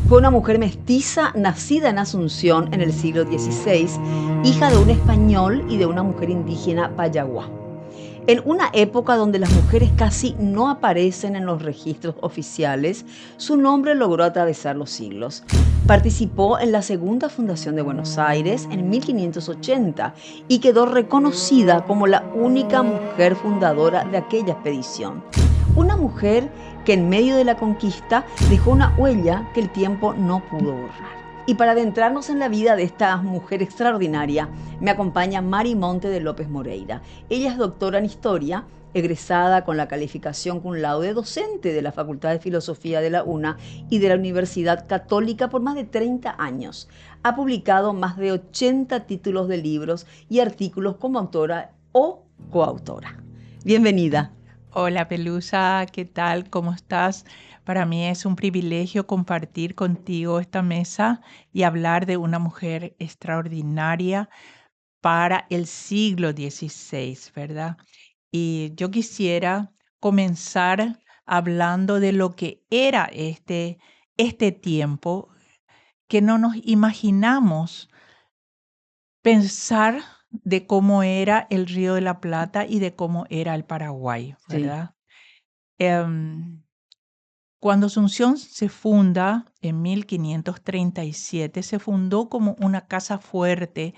Fue una mujer mestiza nacida en Asunción en el siglo XVI, hija de un español y de una mujer indígena payagua. En una época donde las mujeres casi no aparecen en los registros oficiales, su nombre logró atravesar los siglos. Participó en la segunda fundación de Buenos Aires en 1580 y quedó reconocida como la única mujer fundadora de aquella expedición. Una mujer que en medio de la conquista dejó una huella que el tiempo no pudo borrar. Y para adentrarnos en la vida de esta mujer extraordinaria, me acompaña Mari Monte de López Moreira. Ella es doctora en Historia, egresada con la calificación cum laude, docente de la Facultad de Filosofía de la UNA y de la Universidad Católica por más de 30 años. Ha publicado más de 80 títulos de libros y artículos como autora o coautora. Bienvenida. Hola Pelusa, ¿qué tal? ¿Cómo estás? Para mí es un privilegio compartir contigo esta mesa y hablar de una mujer extraordinaria para el siglo XVI, ¿verdad? Y yo quisiera comenzar hablando de lo que era este tiempo que no nos imaginamos pensar de cómo era el Río de la Plata y de cómo era el Paraguay, Sí. ¿verdad? Em, Cuando Asunción se funda en 1537, se fundó como una casa fuerte,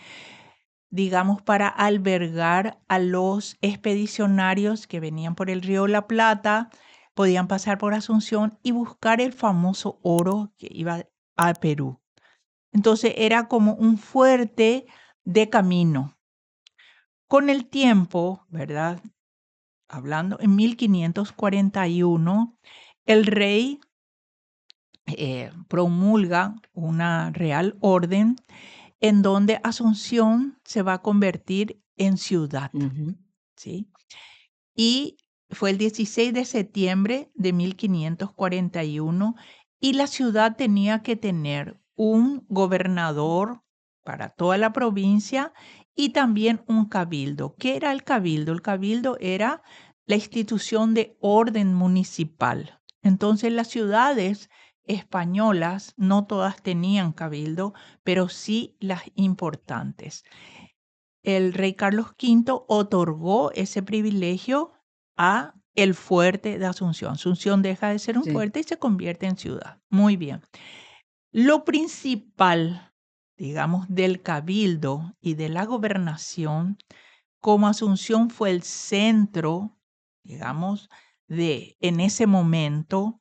digamos, para albergar a los expedicionarios que venían por el río La Plata, podían pasar por Asunción y buscar el famoso oro que iba a Perú. Entonces era como un fuerte de camino. Con el tiempo, ¿verdad? Hablando en 1541, el rey promulga una real orden en donde Asunción se va a convertir en ciudad, ¿sí? Y fue el 16 de septiembre de 1541 y la ciudad tenía que tener un gobernador para toda la provincia y también un cabildo. ¿Qué era el cabildo? El cabildo era la institución de orden municipal. Entonces las ciudades españolas no todas tenían cabildo, pero sí las importantes. El rey Carlos V otorgó ese privilegio a el fuerte de Asunción. Asunción deja de ser un Sí. fuerte y se convierte en ciudad. Muy bien. Lo principal, digamos, del cabildo y de la gobernación, como Asunción fue el centro, digamos, en ese momento,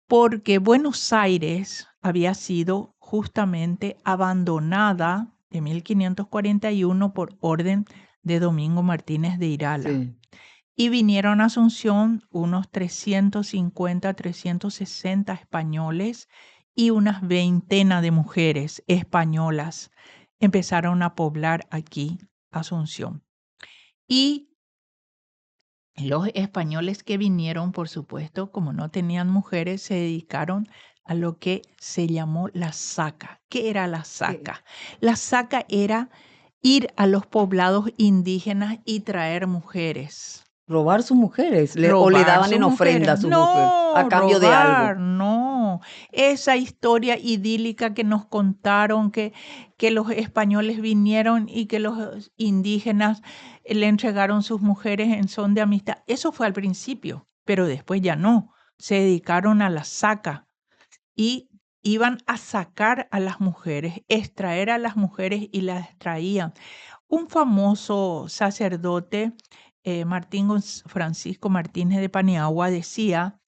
porque Buenos Aires había sido justamente abandonada de 1541 por orden de Domingo Martínez de Irala. Sí. Y vinieron a Asunción unos 350, 360 españoles y unas veintena de mujeres españolas empezaron a poblar aquí Asunción. Y los españoles que vinieron, por supuesto, como no tenían mujeres, se dedicaron a lo que se llamó la saca. ¿Qué era la saca? La saca era ir a los poblados indígenas y traer mujeres. Robar sus mujeres o le Robar daban sus en ofrenda a mujeres. sus mujeres a No, cambio de algo. robar, no. Esa historia idílica que nos contaron que los españoles vinieron y que los indígenas le entregaron sus mujeres en son de amistad. Eso fue al principio, pero después ya no. Se dedicaron a la saca y iban a sacar a las mujeres, extraer a las mujeres y las extraían. Un famoso sacerdote, Francisco Martínez de Paniagua, decía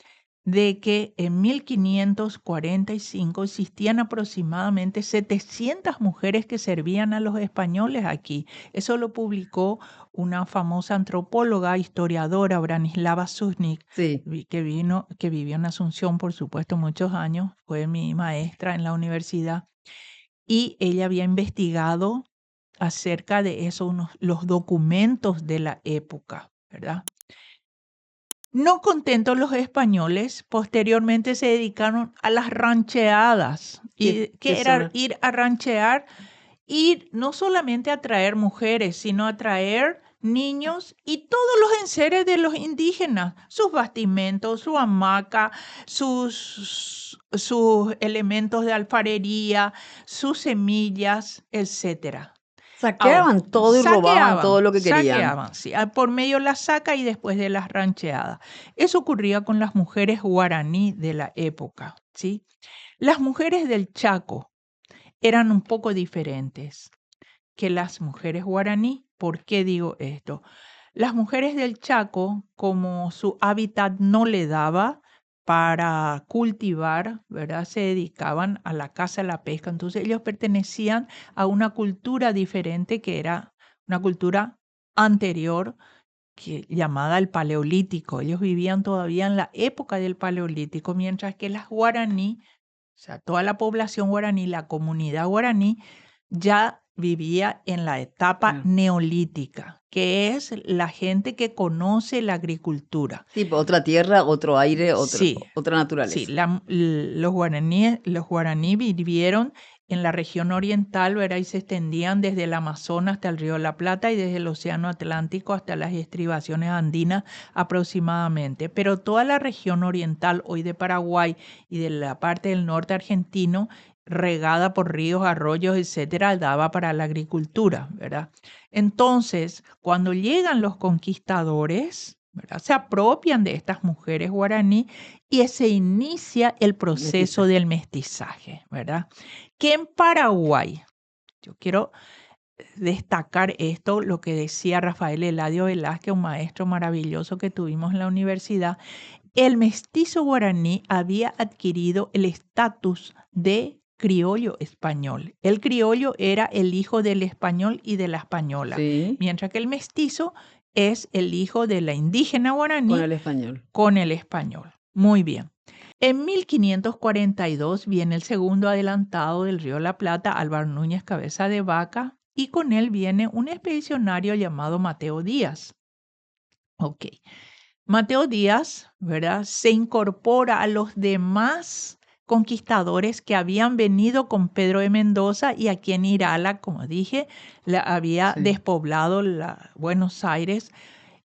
de que en 1545 existían aproximadamente 700 mujeres que servían a los españoles aquí. Eso lo publicó una famosa antropóloga, historiadora, Branislava Susnik, Sí. que vivió en Asunción, por supuesto, muchos años. Fue mi maestra en la universidad. Y ella había investigado acerca de eso, los documentos de la época, ¿verdad? No contentos los españoles, posteriormente se dedicaron a las rancheadas. ¿Y ¿Qué qué era son? ir a ranchear? Ir no solamente a traer mujeres, sino a traer niños y todos los enseres de los indígenas, sus bastimentos, su hamaca, sus elementos de alfarería, sus semillas, etcétera. Ahora, Saqueaban todo y robaban todo lo que querían. saqueaban, sí, por medio de la saca y después de las rancheadas. Eso ocurría con las mujeres guaraní de la época, ¿sí? Las mujeres del Chaco eran un poco diferentes que las mujeres guaraní. ¿Por qué digo esto? Las mujeres del Chaco, como su hábitat no le daba para cultivar, ¿verdad? Se dedicaban a la caza, a la pesca. Entonces ellos pertenecían a una cultura diferente que era una cultura anterior llamada el Paleolítico. Ellos vivían todavía en la época del Paleolítico, mientras que las guaraní, o sea, toda la población guaraní, la comunidad guaraní, ya vivía en la etapa neolítica, que es la gente que conoce la agricultura. Sí, otra tierra, otro aire, Sí, otra sí, naturaleza. los guaraní vivieron en la región oriental, ¿verdad? Y se extendían desde el Amazonas hasta el río de la Plata y desde el Océano Atlántico hasta las estribaciones andinas aproximadamente. Pero toda la región oriental, hoy de Paraguay y de la parte del norte argentino, regada por ríos, arroyos, etcétera, daba para la agricultura, ¿verdad? Entonces, cuando llegan los conquistadores, ¿verdad? Se apropian de estas mujeres guaraní y se inicia el proceso del mestizaje, ¿verdad? Que en Paraguay, yo quiero destacar esto, lo que decía Rafael Eladio Velázquez, un maestro maravilloso que tuvimos en la universidad, el mestizo guaraní había adquirido el estatus de criollo español. El criollo era el hijo del español y de la española, Sí, mientras que el mestizo es el hijo de la indígena guaraní con el español. con el español. Muy bien. En 1542 viene el segundo adelantado del Río de la Plata, Álvaro Núñez Cabeza de Vaca, y con él viene un expedicionario llamado Mateo Díaz. Ok. Mateo Díaz, ¿verdad? Se incorpora a los demás conquistadores que habían venido con Pedro de Mendoza y aquí en Irala, como dije, había despoblado Buenos Aires.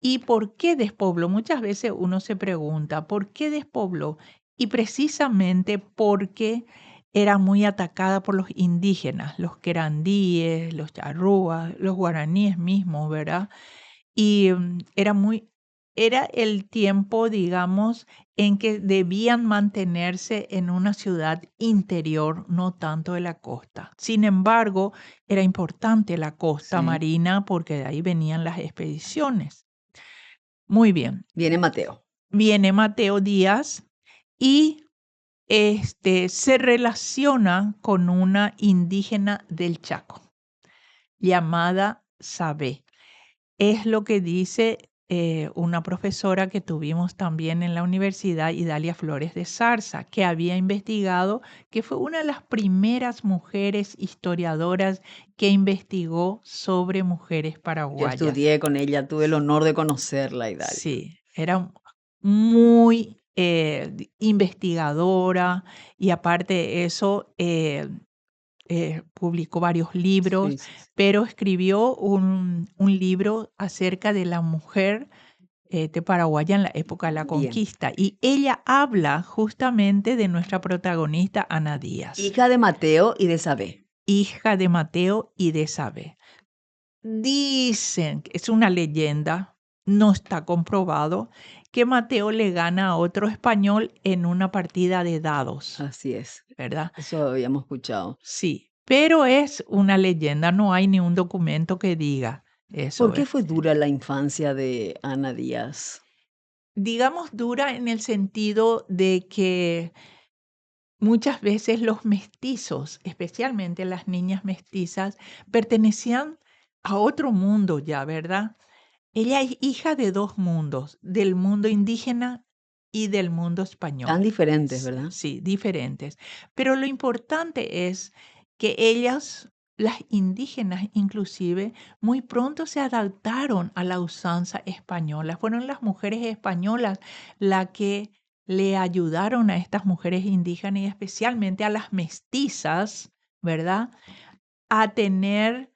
¿Y por qué despobló? Muchas veces uno se pregunta, ¿por qué despobló? Y precisamente porque era muy atacada por los indígenas, los querandíes, los charrúas, los guaraníes mismos, ¿verdad? Y era el tiempo, digamos, en que debían mantenerse en una ciudad interior, no tanto de la costa. Sin embargo, era importante la costa marina porque de ahí venían las expediciones. Muy bien. Viene Mateo. Viene Mateo Díaz y se relaciona con una indígena del Chaco llamada Sabé. Es lo que dice una profesora que tuvimos también en la universidad, Idalia Flores de Zarza, que había investigado, que fue una de las primeras mujeres historiadoras que investigó sobre mujeres Yo paraguayas. estudié con ella, tuve el honor de conocerla, Idalia. Sí, era muy investigadora y aparte de eso, publicó varios libros, pero escribió un libro acerca de la mujer de paraguaya en la época de la conquista. Y ella habla justamente de nuestra protagonista Ana Díaz. Hija de Mateo y de Sabé. Hija de Mateo y de Sabé. Dicen, es una leyenda, no está comprobado, que Mateo le gana a otro español en una partida de dados. Así es, ¿verdad? Eso habíamos escuchado. Sí, pero es una leyenda, no hay ni un documento que diga eso. ¿Por qué fue dura la infancia de Ana Díaz? Digamos dura en el sentido de que muchas veces los mestizos, especialmente las niñas mestizas, pertenecían a otro mundo ya, ¿verdad? Ella es hija de dos mundos, del mundo indígena y del mundo español. Tan diferentes, ¿verdad? Sí, diferentes. Pero lo importante es que ellas, las indígenas inclusive, muy pronto se adaptaron a la usanza española. Fueron las mujeres españolas las que le ayudaron a estas mujeres indígenas y especialmente a las mestizas, ¿verdad? A tener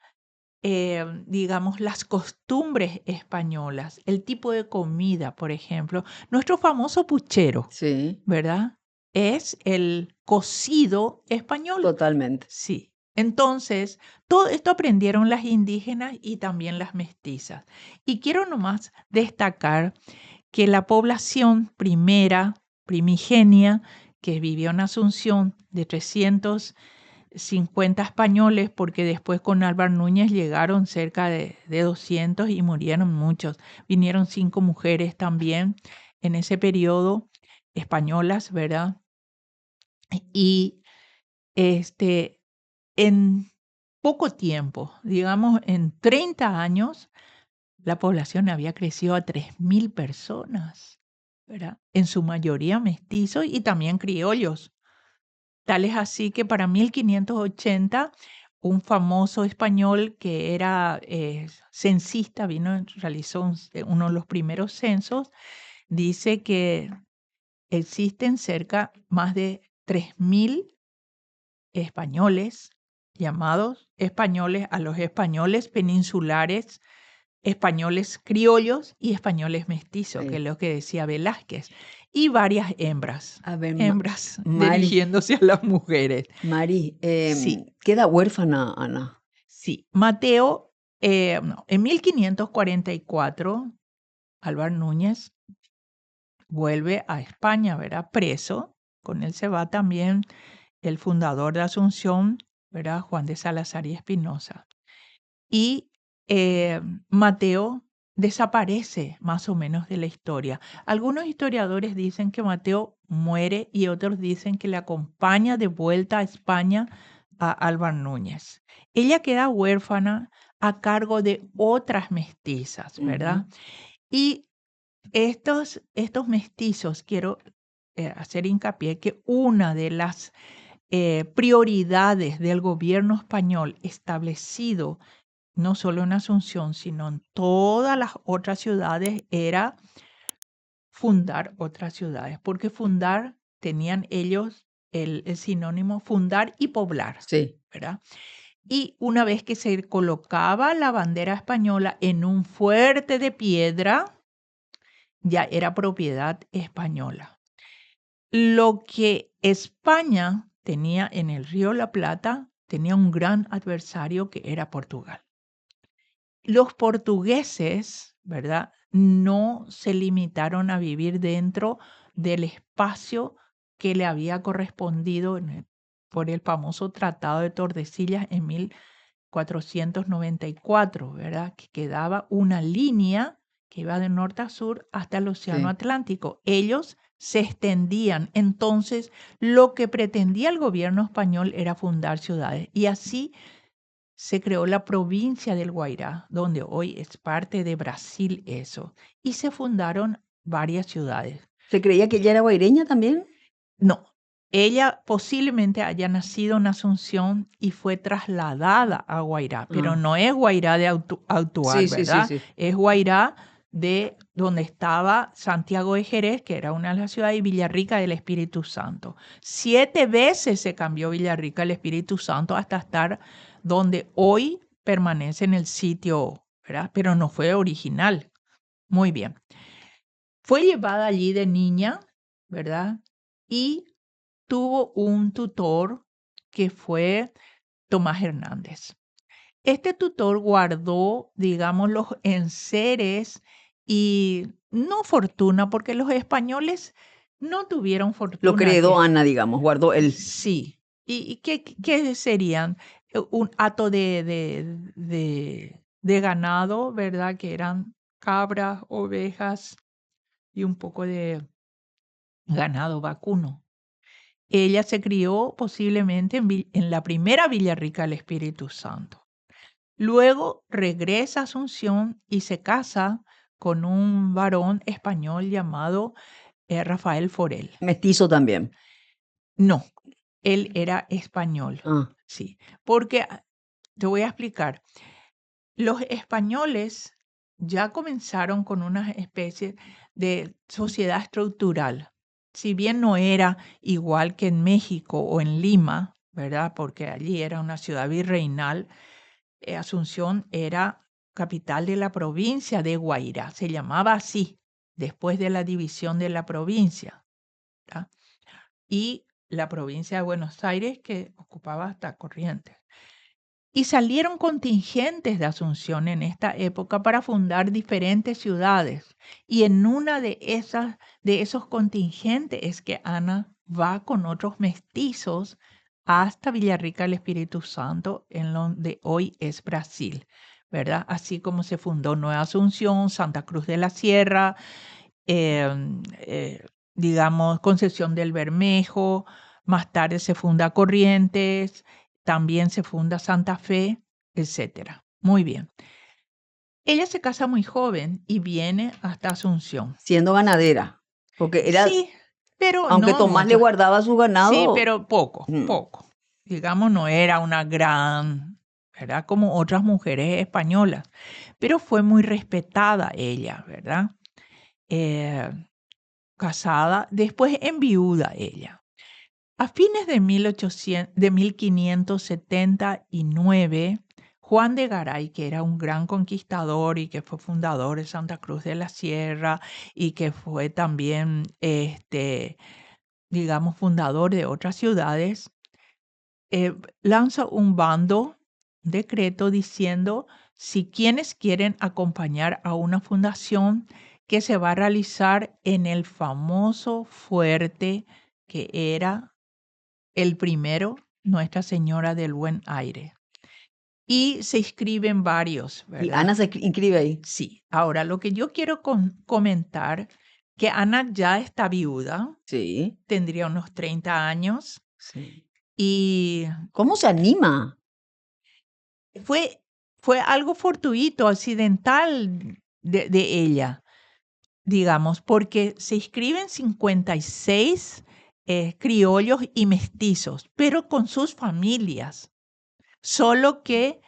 digamos, las costumbres españolas, el tipo de comida, por ejemplo. Nuestro famoso puchero, Sí, ¿verdad? Es el cocido español. totalmente. Sí. Entonces, todo esto aprendieron las indígenas y también las mestizas. Y quiero nomás destacar que la población primigenia, que vivió en Asunción de 350 españoles, porque después con Álvar Núñez llegaron cerca de 200 y murieron muchos. Vinieron 5 mujeres también en ese periodo, españolas, ¿verdad? Y en poco tiempo, digamos en 30 años, la población había crecido a 3.000 personas, ¿verdad? En su mayoría mestizos y también criollos. Tal es así que para 1580, un famoso español que era censista, realizó uno de los primeros censos, dice que existen cerca más de 3.000 españoles, llamados españoles, a los españoles peninsulares, españoles criollos y españoles mestizos, que es Sí. lo que decía Velázquez, y varias A ver, hembras Mari, dirigiéndose a las mujeres. Mari, Sí, queda huérfana, Ana. sí. Mateo, no, en 1544, Álvar Núñez vuelve a España, ¿verdad? Preso. Con él se va también el fundador de Asunción, ¿verdad? Juan de Salazar y Espinosa. Y Mateo desaparece más o menos de la historia. Algunos historiadores dicen que Mateo muere y otros dicen que le acompaña de vuelta a España a Álvar Núñez. Ella queda huérfana a cargo de otras mestizas, ¿verdad? Y estos mestizos, quiero hacer hincapié que una de las prioridades del gobierno español establecido no solo en Asunción, sino en todas las otras ciudades, era fundar otras ciudades, porque fundar, tenían ellos el sinónimo fundar y poblar, Sí. ¿verdad? Y una vez que se colocaba la bandera española en un fuerte de piedra, ya era propiedad española. Lo que España tenía en el río La Plata, tenía un gran adversario que era Portugal. Los portugueses, ¿verdad? No se limitaron a vivir dentro del espacio que le había correspondido por el famoso Tratado de Tordesillas en 1494, ¿verdad? Que quedaba una línea que iba de norte a sur hasta el Océano Sí. Atlántico. Ellos se extendían. Entonces, lo que pretendía el gobierno español era fundar ciudades. Y así se creó la provincia del Guairá, donde hoy es parte de Brasil eso, y se fundaron varias ciudades. ¿Se creía que ella era guaireña también? No, ella posiblemente haya nacido en Asunción y fue trasladada a Guairá, pero Ah. no es Guairá de actual, Sí, sí, sí, ¿verdad? sí. Es Guairá de donde estaba Santiago de Jerez, que era una de las ciudades, y Villarrica del Espíritu Santo. 7 veces se cambió Villarrica del Espíritu Santo hasta estar donde hoy permanece en el sitio, ¿verdad? Pero no fue original. Muy bien. Fue llevada allí de niña, ¿verdad? Y tuvo un tutor que fue Tomás Hernández. Este tutor guardó, digamos, los enseres y no fortuna, porque los españoles no tuvieron Lo que fortuna. heredó Ana, digamos, guardó él. Sí. ¿Y qué serían? Un hato de ganado, ¿verdad? Que eran cabras, ovejas y un poco de ganado vacuno. Ella se crió posiblemente en la primera Villarrica del Espíritu Santo. Luego regresa a Asunción y se casa con un varón español llamado Rafael Forel. Mestizo también. No, él era español, Ah. sí, porque te voy a explicar. Los españoles ya comenzaron con una especie de sociedad estructural. Si bien no era igual que en México o en Lima, ¿verdad? Porque allí era una ciudad virreinal, Asunción era capital de la provincia de Guairá, se llamaba así, después de la división de la provincia, ¿tá? Y la provincia de Buenos Aires que ocupaba hasta Corrientes. Y salieron contingentes de Asunción en esta época para fundar diferentes ciudades. Y en una de esos contingentes es que Ana va con otros mestizos hasta Villarrica del Espíritu Santo, en donde hoy es Brasil, ¿verdad? Así como se fundó Nueva Asunción, Santa Cruz de la Sierra, digamos, Concepción del Bermejo, más tarde se funda Corrientes, también se funda Santa Fe, etcétera. Muy bien. Ella se casa muy joven y viene hasta Asunción. Siendo ganadera, porque era, Sí, pero aunque no Tomás le mucho. guardaba su Sí, ganado, pero poco, poco. Digamos, no era una gran, ¿verdad? Como otras mujeres españolas, pero fue muy respetada ella, ¿verdad? Casada, después enviuda ella. A fines de 1579, Juan de Garay, que era un gran conquistador y que fue fundador de Santa Cruz de la Sierra y que fue también, digamos, fundador de otras ciudades, lanza un decreto diciendo si quienes quieren acompañar a una fundación que se va a realizar en el famoso fuerte que era el primero, Nuestra Señora del Buen Aire. Y se inscriben varios, y ¿verdad? Ana se inscribe ahí. Sí. Ahora, lo que yo quiero comentar, que Ana ya está viuda, Sí, tendría unos 30 años, sí. y ¿Cómo se anima? fue algo fortuito, accidental de ella, digamos, porque se inscriben 56 criollos y mestizos, pero con sus familias. Solo que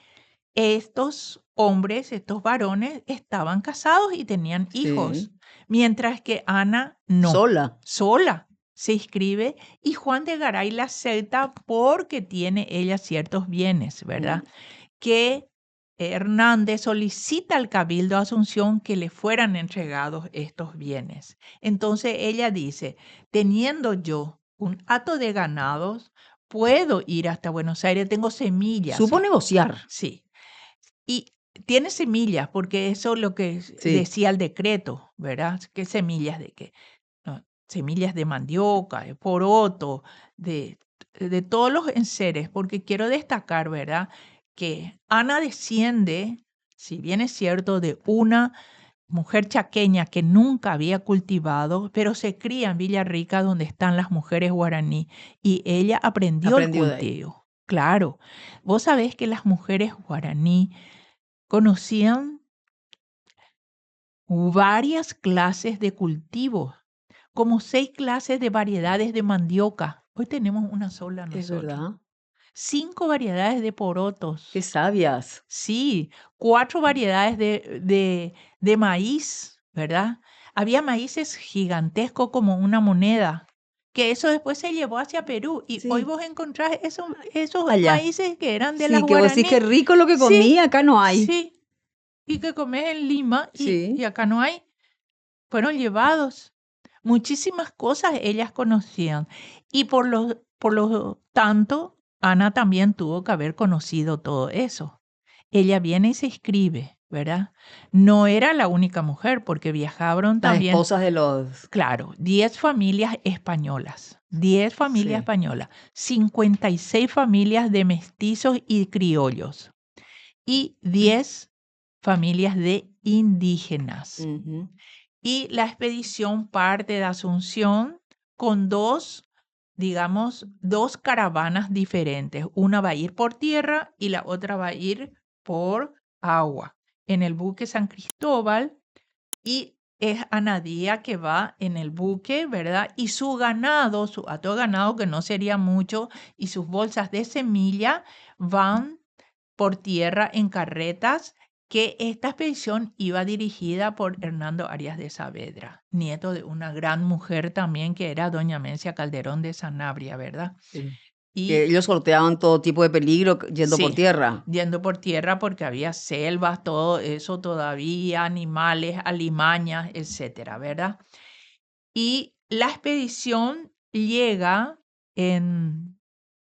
estos hombres, estos varones, estaban casados y tenían hijos, Sí. mientras que Ana no, Sola. sola se inscribe y Juan de Garay la acepta porque tiene ella ciertos bienes, ¿verdad? Que Hernández solicita al Cabildo de Asunción que le fueran entregados estos bienes. Entonces ella dice, teniendo yo un hato de ganados, puedo ir hasta Buenos Aires, tengo semillas. Supo negociar. Sí, y tiene semillas, porque eso es lo que Sí. decía el decreto, ¿verdad? ¿Qué semillas de qué? No, semillas de mandioca, de poroto, de todos los enseres, porque quiero destacar, ¿verdad? Que Ana desciende, si bien es cierto, de una mujer chaqueña que nunca había cultivado, pero se cría en Villarrica donde están las mujeres guaraní y ella aprendió el Aprendió de ahí. cultivo. Claro, vos sabés que las mujeres guaraní conocían varias clases de cultivos, como 6 clases de variedades de mandioca. Hoy tenemos una sola Es nosotros. verdad. 5 variedades de porotos. Qué sabias. Sí, 4 variedades de maíz, ¿verdad? Había maíces gigantescos como una moneda, que eso después se llevó hacia Perú. Y hoy Sí. vos encontrás esos Allá. maíces que eran de las Sí, que vos decís guaraní. que rico lo que Sí, comí, acá no hay. sí. Y que comes en Lima y Sí. acá no hay. Fueron llevados. Muchísimas cosas ellas conocían. Y por lo tanto, Ana también tuvo que haber conocido todo eso. Ella viene y se inscribe, ¿verdad? No era la única mujer, porque viajaron Las también, esposas de los... claro, 10 familias españolas, 10 familias Sí. españolas, 56 familias de mestizos y criollos y 10 familias de indígenas. Ujú. Y la expedición parte de Asunción con digamos, dos caravanas diferentes. Una va a ir por tierra y la otra va a ir por agua. En el buque San Cristóbal, y es Anadía que va en el buque, ¿verdad? Y su ganado, su hato de ganado, que no sería mucho, y sus bolsas de semilla van por tierra en carretas, que esta expedición iba dirigida por Hernando Arias de Saavedra, nieto de una gran mujer también que era doña Mencia Calderón de Sanabria, ¿verdad? Sí. Que ellos sorteaban todo tipo de peligro yendo por tierra. Yendo por tierra porque había selvas, todo eso todavía, animales, alimañas, etcétera, ¿verdad? Y la expedición llega en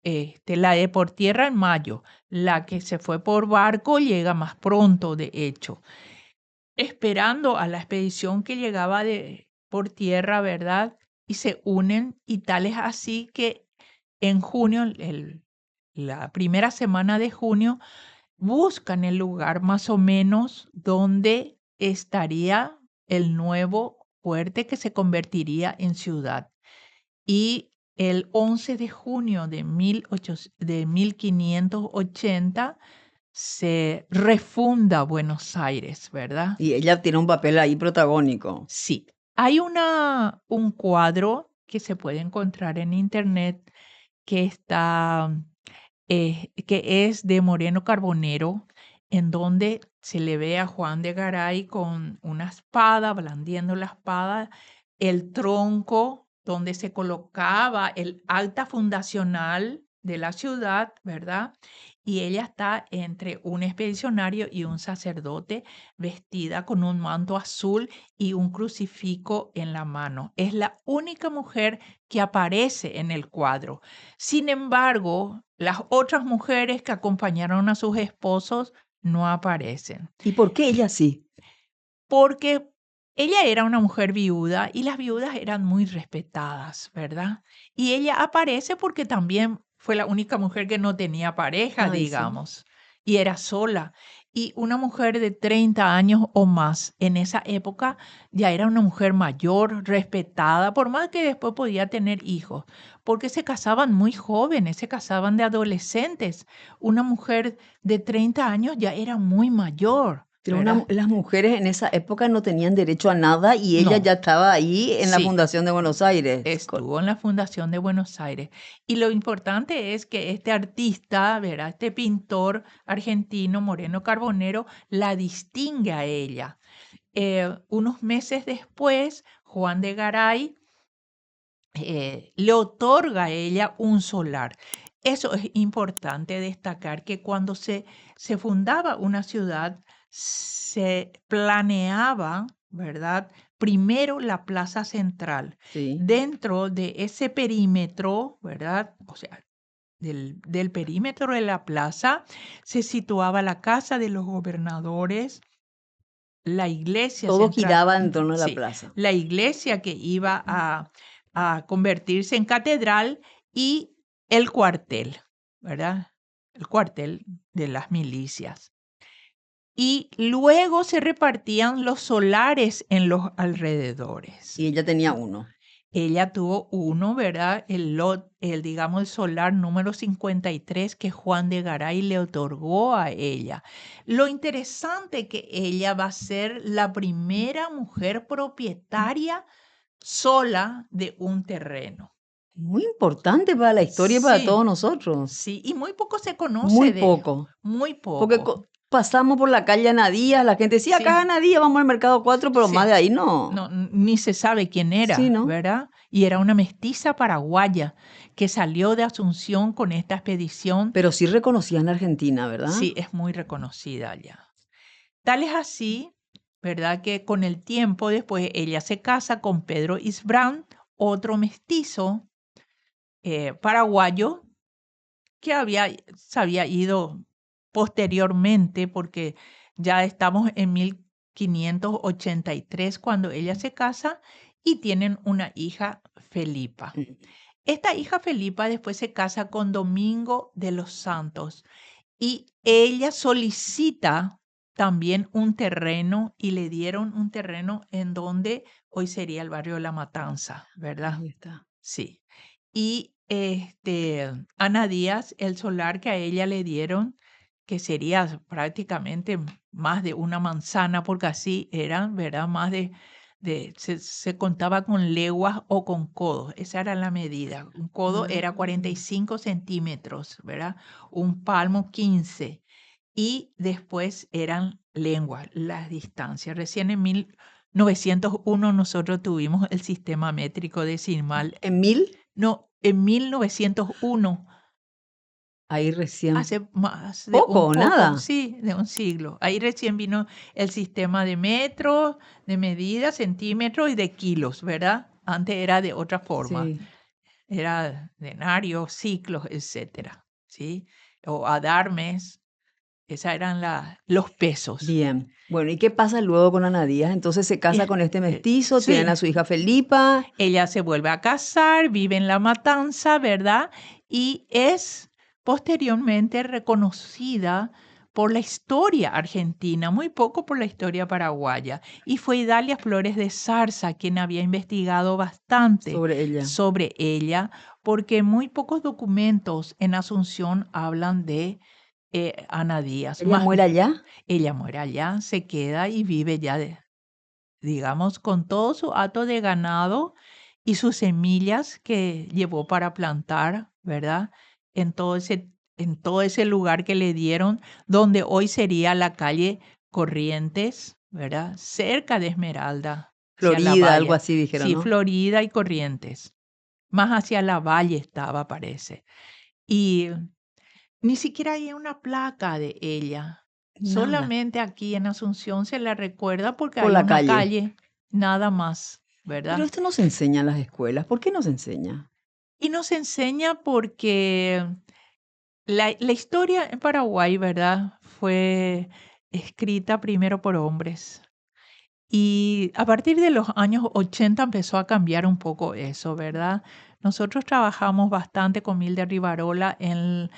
la de por tierra en mayo. La que se fue por barco llega más pronto, de hecho, esperando a la expedición que llegaba por tierra, ¿verdad? Y se unen, y tal es así que en junio, la primera semana de junio, buscan el lugar más o menos donde estaría el nuevo fuerte que se convertiría en ciudad. Y el 11 de junio de 1580 se refunda Buenos Aires, ¿verdad? Y ella tiene un papel ahí protagónico. Sí. Hay un cuadro que se puede encontrar en internet que que es de Moreno Carbonero, en donde se le ve a Juan de Garay con una espada, blandiendo la espada, el tronco donde se colocaba el alta fundacional de la ciudad, ¿verdad? Y ella está entre un expedicionario y un sacerdote, vestida con un manto azul y un crucifijo en la mano. Es la única mujer que aparece en el cuadro. Sin embargo, las otras mujeres que acompañaron a sus esposos no aparecen. ¿Y por qué ella sí? Porque ella era una mujer viuda y las viudas eran muy respetadas, ¿verdad? Y ella aparece porque también fue la única mujer que no tenía pareja, Ay, sí. digamos, y era sola. Y una mujer de 30 años o más en esa época ya era una mujer mayor, respetada, por más que después podía tener hijos, porque se casaban muy jóvenes, se casaban de adolescentes. Una mujer de 30 años ya era muy mayor. Pero ¿Verdad? las mujeres en esa época no tenían derecho a nada y ella No, ya estaba ahí en la sí, fundación de Buenos Aires. estuvo en la Fundación de Buenos Aires. Y lo importante es que este artista, ¿verdad? Este pintor argentino, Moreno Carbonero, la distingue a ella. Unos meses después, Juan de Garay le otorga a ella un solar. Eso es importante destacar, que cuando se fundaba una ciudad, se planeaba, ¿verdad? Primero la plaza central. Sí. Dentro de ese perímetro, ¿verdad? O sea, del perímetro de la plaza se situaba la casa de los gobernadores, la iglesia Todo central, giraba en torno a la sí, plaza. la iglesia que iba a convertirse en catedral, y el cuartel, ¿verdad? El cuartel de las milicias. Y luego se repartían los solares en los alrededores. Y ella tenía uno. Ella tuvo uno, ¿verdad? Digamos, el solar número 53 que Juan de Garay le otorgó a ella. Lo interesante que ella va a ser la primera mujer propietaria sola de un terreno. Muy importante para la historia y para Sí, todos nosotros. sí, y muy poco se Muy conoce de, poco. muy Porque poco. pasamos por la calle Anadía, la gente decía, acá Sí, Anadía, vamos al mercado 4, pero más sí. de ahí no. No, ni se sabe quién Sí, era, ¿no? ¿verdad? Y era una mestiza paraguaya que salió de Asunción con esta expedición. Pero sí reconocían a Argentina, ¿verdad? Sí, es muy reconocida allá. Tal es así, ¿verdad? Que con el tiempo después ella se casa con Pedro Isbrand, otro mestizo paraguayo que se había ido posteriormente, porque ya estamos en 1583 cuando ella se casa, y tienen una hija, Felipa. Mm. Esta hija Felipa después se casa con Domingo de los Santos, y ella solicita también un terreno, y le dieron un terreno en donde hoy sería el barrio de La Matanza, ¿verdad? Ahí está. Sí. Y Ana Díaz, el solar que a ella le dieron, que sería prácticamente más de una manzana, porque así eran, ¿verdad? Más se contaba con leguas o con codos, esa era la medida. Un codo era 45 centímetros, ¿verdad? Un palmo 15. Y después eran lenguas, las distancias. Recién en 1901 nosotros tuvimos el sistema métrico decimal. ¿En 1000? No, en 1901 Ahí recién. Hace más de ¿Poco o nada? sí, de un siglo. Ahí recién vino el sistema de metros, de medidas, centímetros y de kilos, ¿verdad? Antes era de otra forma. Sí. Era denarios, ciclos, etcétera, ¿sí? O adarmes, esos eran los pesos. Bien. Bueno, ¿y qué pasa luego con Ana Díaz? Entonces se casa con este mestizo, tienen Sí, a su hija Felipa. ella se vuelve a casar, vive en La Matanza, ¿verdad? Y es posteriormente reconocida por la historia argentina, muy poco por la historia paraguaya. Y fue Idalia Flores de Zarza quien había investigado bastante Sobre ella. sobre ella, porque muy pocos documentos en Asunción hablan de Ana Díaz. ¿Ella muere allá? Ella muere allá, se queda y vive ya, digamos, con todo su hato de ganado y sus semillas que llevó para plantar, ¿verdad? En todo ese lugar que le dieron, donde hoy sería la calle Corrientes, ¿verdad? Cerca de Esmeralda, hacia la Florida, algo valle. así dijeron, Sí, ¿no? Florida y Corrientes. Más hacia la valle estaba, parece. Y ni siquiera hay una placa de ella. Nada. Solamente aquí en Asunción se la recuerda porque Por hay la una calle. calle, nada más, Pero ¿verdad? esto no se enseña en las escuelas. ¿Por qué no se enseña? Y nos enseña porque la historia en Paraguay, ¿verdad? Fue escrita primero por hombres. Y a partir de los años 80 empezó a cambiar un poco eso, ¿verdad? Nosotros trabajamos bastante con Milde Rivarola en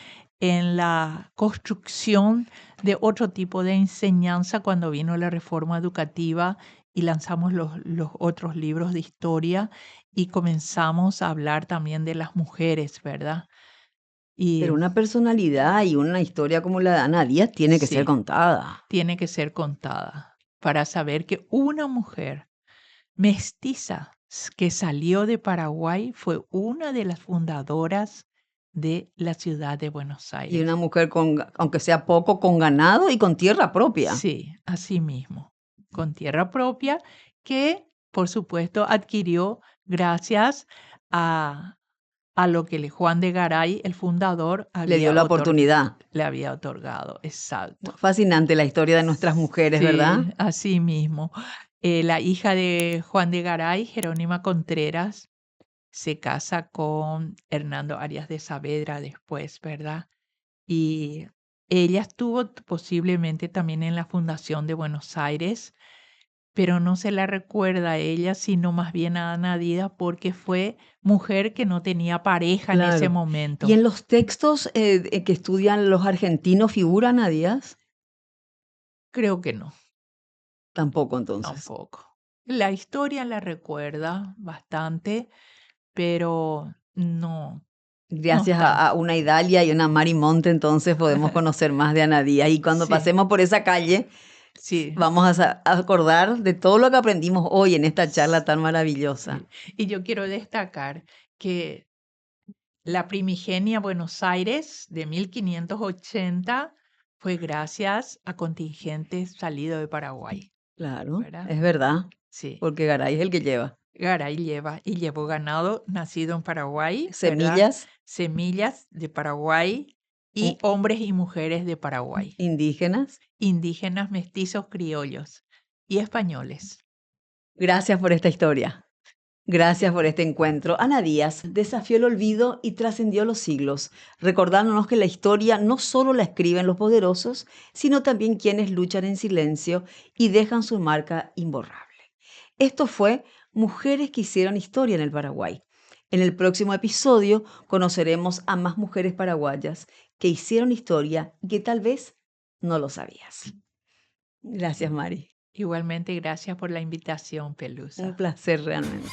la construcción de otro tipo de enseñanza cuando vino la reforma educativa y lanzamos los otros libros de historia y comenzamos a hablar también de las mujeres, ¿verdad? Y Pero una personalidad y una historia como la de Ana Díaz tiene que ser sí, contada. tiene que ser contada para saber que una mujer mestiza que salió de Paraguay fue una de las fundadoras de la ciudad de Buenos Y una Aires. mujer con, aunque sea poco, con ganado y con tierra propia. Sí, así mismo, con tierra propia que, por supuesto, adquirió gracias a, a lo que Juan de Garay, el fundador, Le dio la oportunidad. le había otorgado. Exacto. Fascinante la historia de nuestras mujeres, ¿verdad? Sí, así mismo. La hija de Juan de Garay, Jerónima Contreras, se casa con Hernando Arias de Saavedra después, ¿verdad? Y ella estuvo posiblemente también en la fundación de Buenos Aires, pero no se la recuerda a ella, sino más bien a Ana Díaz porque fue mujer que no tenía pareja en ese Claro. ¿Y momento. en los textos que estudian los argentinos figura Ana Díaz? Creo que no, Tampoco entonces. tampoco. La historia la recuerda bastante, pero no, no Gracias está. a una Idalia y una Mari Monte, entonces podemos conocer más de Ana Díaz. Y cuando Sí, pasemos por esa calle, sí, vamos a acordar de todo lo que aprendimos hoy en esta charla tan maravillosa. sí. Y yo quiero destacar que la primigenia Buenos Aires de 1580 fue gracias a contingentes salidos de Paraguay, Claro, ¿verdad? es verdad, Sí. porque Garay es el que lleva Garay llevó ganado nacido en Paraguay, ¿verdad? semillas Semillas de Paraguay y mm, hombres y mujeres de Paraguay, indígenas. indígenas, mestizos, criollos y españoles. Gracias por esta historia. Gracias por este encuentro. Ana Díaz desafió el olvido y trascendió los siglos, recordándonos que la historia no solo la escriben los poderosos, sino también quienes luchan en silencio y dejan su marca imborrable. Esto fue Mujeres que hicieron historia en el Paraguay. En el próximo episodio conoceremos a más mujeres paraguayas que hicieron historia y que tal vez no lo sabías. Gracias, Mari. Igualmente, gracias por la invitación, Un Pelusa. placer realmente.